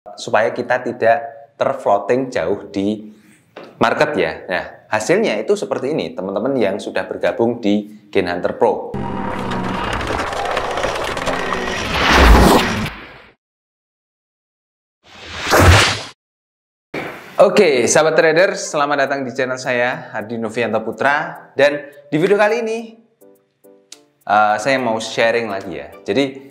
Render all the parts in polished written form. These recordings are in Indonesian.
supaya kita tidak terfloating jauh di market ya. Nah, hasilnya itu seperti ini, teman-teman yang sudah bergabung di Gain Hunter Pro. Oke, sahabat trader, selamat datang di channel saya, Hadi Novianto Putra. Dan di video kali ini, saya mau sharing lagi ya. Jadi,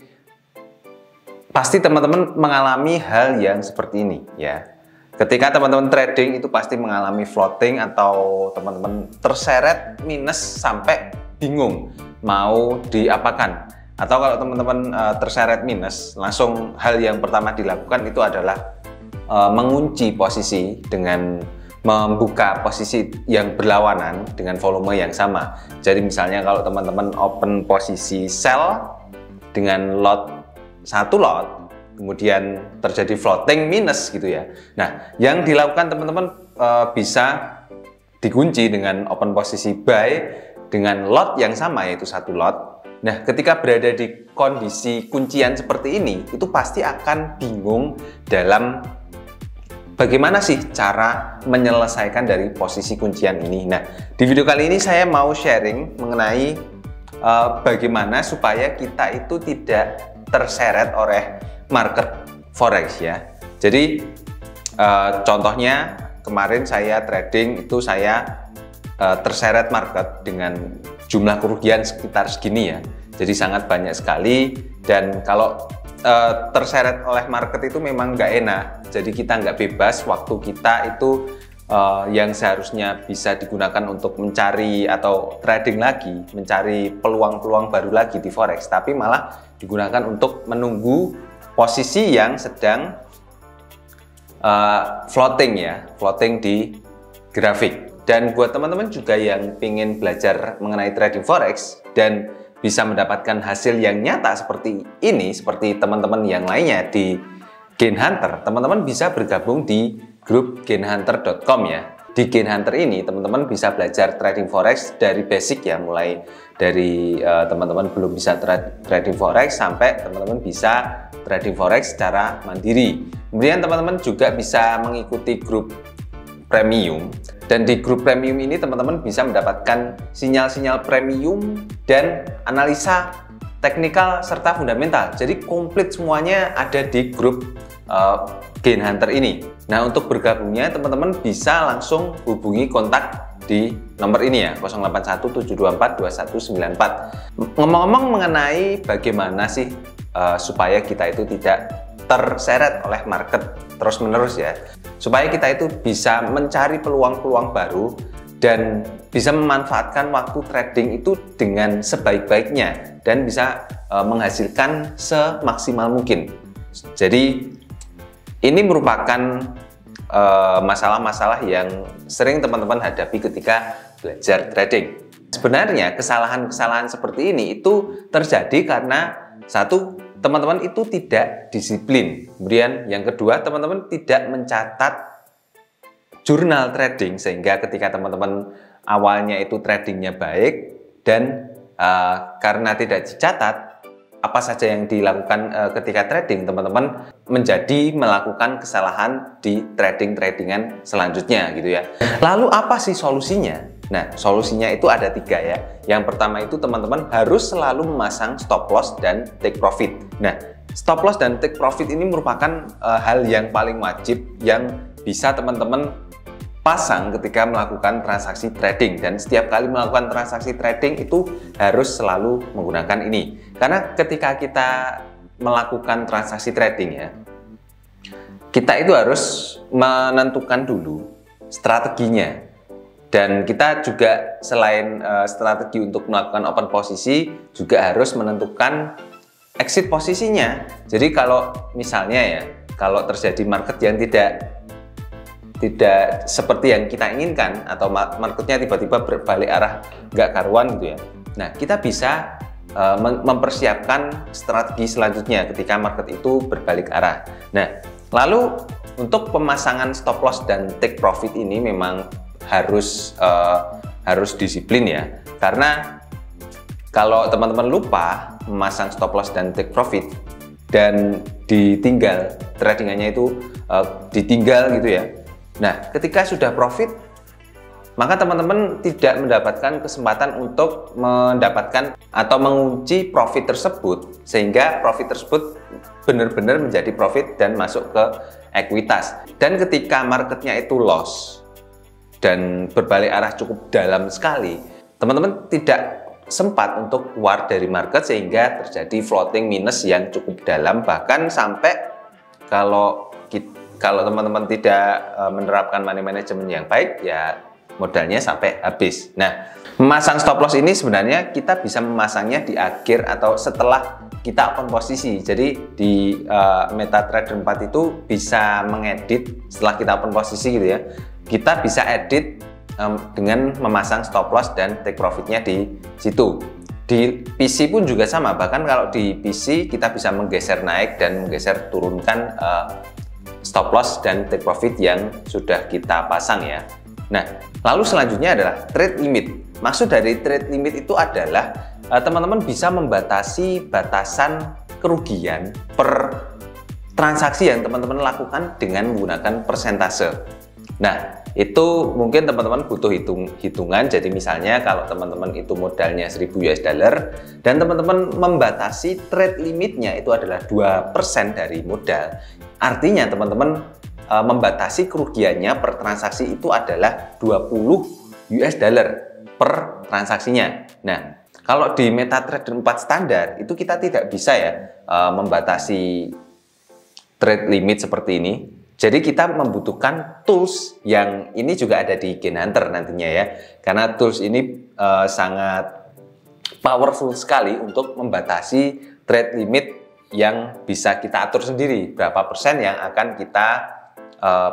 pasti teman-teman mengalami hal yang seperti ini ya. Ketika teman-teman trading itu pasti mengalami floating atau teman-teman terseret minus sampai bingung mau diapakan. Atau kalau teman-teman terseret minus, langsung hal yang pertama dilakukan itu adalah mengunci posisi dengan membuka posisi yang berlawanan dengan volume yang sama. Jadi misalnya kalau teman-teman open posisi sell dengan lot satu lot, kemudian terjadi floating minus gitu ya. Nah, yang dilakukan teman-teman bisa dikunci dengan open posisi buy dengan lot yang sama, yaitu satu lot. Nah, ketika berada di kondisi kuncian seperti ini, itu pasti akan bingung dalam bagaimana sih cara menyelesaikan dari posisi kuncian ini. Nah, di video kali ini saya mau sharing mengenai bagaimana supaya kita itu tidak terseret oleh market forex ya. Jadi contohnya kemarin saya trading itu saya terseret market dengan jumlah kerugian sekitar segini ya. Jadi sangat banyak sekali, dan kalau terseret oleh market itu memang nggak enak. Jadi kita nggak bebas, waktu kita itu yang seharusnya bisa digunakan untuk mencari atau trading lagi, mencari peluang-peluang baru lagi di forex, tapi malah digunakan untuk menunggu posisi yang sedang floating ya, floating di grafik. Dan buat teman-teman juga yang ingin belajar mengenai trading forex dan bisa mendapatkan hasil yang nyata seperti ini, seperti teman-teman yang lainnya di Gain Hunter, teman-teman bisa bergabung di grup gainhunter.com ya. Di Gain Hunter ini teman-teman bisa belajar trading forex dari basic ya, mulai dari teman-teman belum bisa trading forex sampai teman-teman bisa trading forex secara mandiri. Kemudian teman-teman juga bisa mengikuti grup premium, dan di grup premium ini teman-teman bisa mendapatkan sinyal-sinyal premium dan analisa teknikal serta fundamental. Jadi komplit semuanya ada di grup Gain Hunter ini. Nah, untuk bergabungnya teman-teman bisa langsung hubungi kontak di nomor ini ya, 0817242194. Ngomong-ngomong mengenai bagaimana sih supaya kita itu tidak terseret oleh market terus-menerus ya, supaya kita itu bisa mencari peluang-peluang baru dan bisa memanfaatkan waktu trading itu dengan sebaik-baiknya dan bisa menghasilkan semaksimal mungkin. Jadi ini merupakan masalah-masalah yang sering teman-teman hadapi ketika belajar trading. Sebenarnya kesalahan-kesalahan seperti ini itu terjadi karena satu, teman-teman itu tidak disiplin. Kemudian yang kedua, teman-teman tidak mencatat jurnal trading, sehingga ketika teman-teman awalnya itu tradingnya baik dan karena tidak dicatat apa saja yang dilakukan ketika trading, teman-teman menjadi melakukan kesalahan di trading-tradingan selanjutnya gitu ya. Lalu apa sih solusinya? Nah, solusinya itu ada 3 ya. Yang pertama itu teman-teman harus selalu memasang stop loss dan take profit. Nah, stop loss dan take profit ini merupakan hal yang paling wajib yang bisa teman-teman pasang ketika melakukan transaksi trading, dan setiap kali melakukan transaksi trading itu harus selalu menggunakan ini. Karena ketika kita melakukan transaksi trading ya, kita itu harus menentukan dulu strateginya. Dan kita juga selain strategi untuk melakukan open posisi, juga harus menentukan exit posisinya. Jadi kalau misalnya ya, kalau terjadi market yang tidak seperti yang kita inginkan, atau marketnya tiba-tiba berbalik arah nggak karuan gitu ya, nah kita bisa mempersiapkan strategi selanjutnya ketika market itu berbalik arah. Nah, lalu untuk pemasangan stop loss dan take profit ini memang harus disiplin ya, karena kalau teman-teman lupa memasang stop loss dan take profit, dan ditinggal, tradingannya itu ditinggal gitu ya. Nah, ketika sudah profit, maka teman-teman tidak mendapatkan kesempatan untuk mendapatkan atau mengunci profit tersebut, sehingga profit tersebut benar-benar menjadi profit dan masuk ke ekuitas. Dan ketika marketnya itu loss dan berbalik arah cukup dalam sekali, teman-teman tidak sempat untuk keluar dari market, sehingga terjadi floating minus yang cukup dalam, bahkan sampai kalau teman-teman tidak menerapkan money management yang baik, ya modalnya sampai habis. Nah, memasang stop loss ini sebenarnya kita bisa memasangnya di akhir atau setelah kita open posisi. Jadi di MetaTrader 4 itu bisa mengedit setelah kita open posisi gitu ya. Kita bisa edit dengan memasang stop loss dan take profitnya di situ. Di PC pun juga sama, bahkan kalau di PC kita bisa menggeser naik dan menggeser turunkan stop loss dan take profit yang sudah kita pasang ya. Nah, lalu selanjutnya adalah trade limit. Maksud dari trade limit itu adalah teman-teman bisa membatasi batasan kerugian per transaksi yang teman-teman lakukan dengan menggunakan persentase. Nah, itu mungkin teman-teman butuh hitungan. Jadi misalnya kalau teman-teman itu modalnya 1000 US dollar dan teman-teman membatasi trade limitnya itu adalah 2% dari modal. Artinya teman-teman membatasi kerugiannya per transaksi itu adalah 20 US dollar per transaksinya. Nah, kalau di MetaTrader 4 standar itu kita tidak bisa ya membatasi trade limit seperti ini. Jadi kita membutuhkan tools yang ini juga ada di GainHunter nantinya ya. Karena tools ini sangat powerful sekali untuk membatasi trade limit yang bisa kita atur sendiri. Berapa persen yang akan kita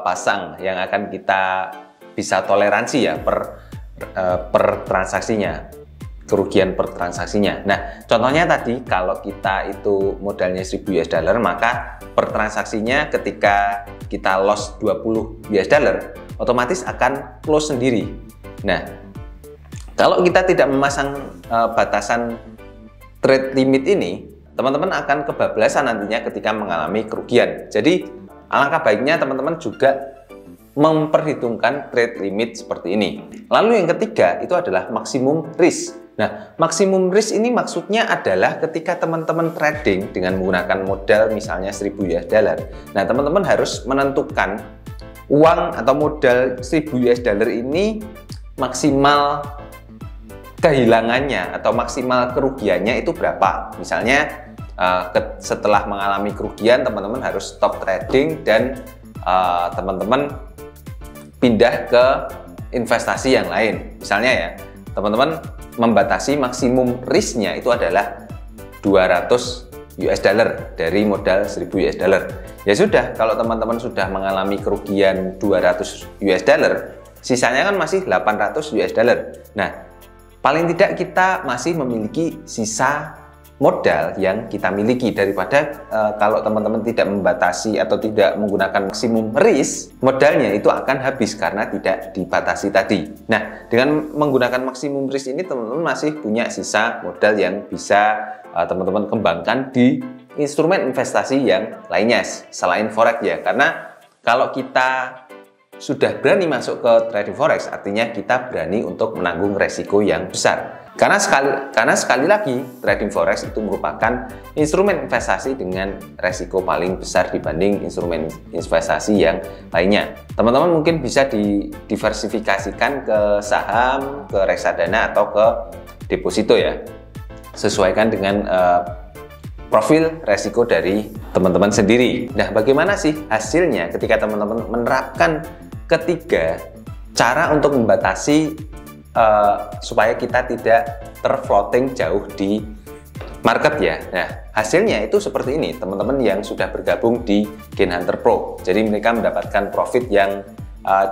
pasang, yang akan kita bisa toleransi ya per transaksinya, kerugian per transaksinya. Nah, contohnya tadi kalau kita itu modalnya 1000 US dollar, maka per transaksinya ketika kita loss 20 US dollar, otomatis akan close sendiri. Nah, kalau kita tidak memasang batasan trade limit ini, teman-teman akan kebablasan nantinya ketika mengalami kerugian. Jadi, alangkah baiknya teman-teman juga memperhitungkan trade limit seperti ini. Lalu yang ketiga itu adalah maksimum risk. Nah, maksimum risk ini maksudnya adalah ketika teman-teman trading dengan menggunakan modal misalnya 1000 US dollar. Nah, teman-teman harus menentukan uang atau modal 1000 US dollar ini maksimal kehilangannya atau maksimal kerugiannya itu berapa. Misalnya setelah mengalami kerugian, teman-teman harus stop trading dan teman-teman pindah ke investasi yang lain. Misalnya ya, teman-teman membatasi maksimum risknya itu adalah 200 US dollar dari modal 1000 US dollar. Ya sudah, kalau teman-teman sudah mengalami kerugian 200 US dollar, sisanya kan masih 800 US dollar. Nah, paling tidak kita masih memiliki sisa modal yang kita miliki, daripada kalau teman-teman tidak membatasi atau tidak menggunakan maksimum risk, modalnya itu akan habis karena tidak dibatasi tadi. Nah, dengan menggunakan maksimum risk ini teman-teman masih punya sisa modal yang bisa teman-teman kembangkan di instrumen investasi yang lainnya selain forex ya. Karena kalau kita sudah berani masuk ke trading forex, artinya kita berani untuk menanggung resiko yang besar. Karena sekali lagi trading forex itu merupakan instrumen investasi dengan resiko paling besar dibanding instrumen investasi yang lainnya. Teman-teman mungkin bisa didiversifikasikan ke saham, ke reksadana atau ke deposito ya. Sesuaikan dengan profil resiko dari teman-teman sendiri. Nah, bagaimana sih hasilnya ketika teman-teman menerapkan ketiga cara untuk membatasi supaya kita tidak terfloating jauh di market ya. Nah, hasilnya itu seperti ini, teman-teman yang sudah bergabung di GainHunter Pro. Jadi mereka mendapatkan profit yang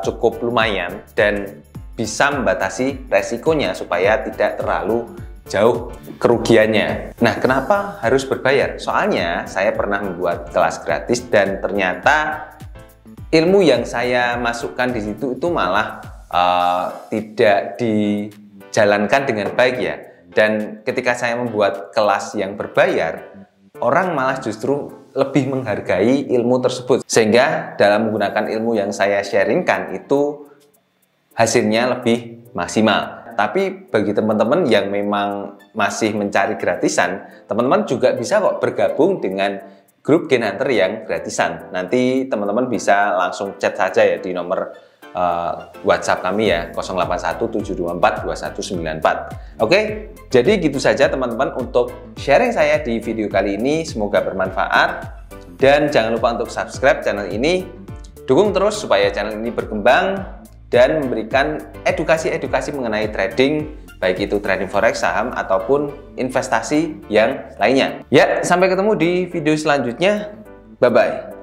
cukup lumayan dan bisa membatasi resikonya supaya tidak terlalu jauh kerugiannya. Nah, kenapa harus berbayar? Soalnya saya pernah membuat kelas gratis dan ternyata ilmu yang saya masukkan di situ itu malah tidak dijalankan dengan baik ya. Dan ketika saya membuat kelas yang berbayar, orang malah justru lebih menghargai ilmu tersebut. Sehingga dalam menggunakan ilmu yang saya sharingkan itu hasilnya lebih maksimal. Tapi bagi teman-teman yang memang masih mencari gratisan, teman-teman juga bisa kok bergabung dengan grup Gain Hunter yang gratisan. Nanti teman-teman bisa langsung chat saja ya di nomor WhatsApp kami ya, 0817242194. Oke, jadi gitu saja teman-teman untuk sharing saya di video kali ini. Semoga bermanfaat dan jangan lupa untuk subscribe channel ini. Dukung terus supaya channel ini berkembang dan memberikan edukasi-edukasi mengenai trading, baik itu trading forex, saham, ataupun investasi yang lainnya. Ya, sampai ketemu di video selanjutnya. Bye-bye.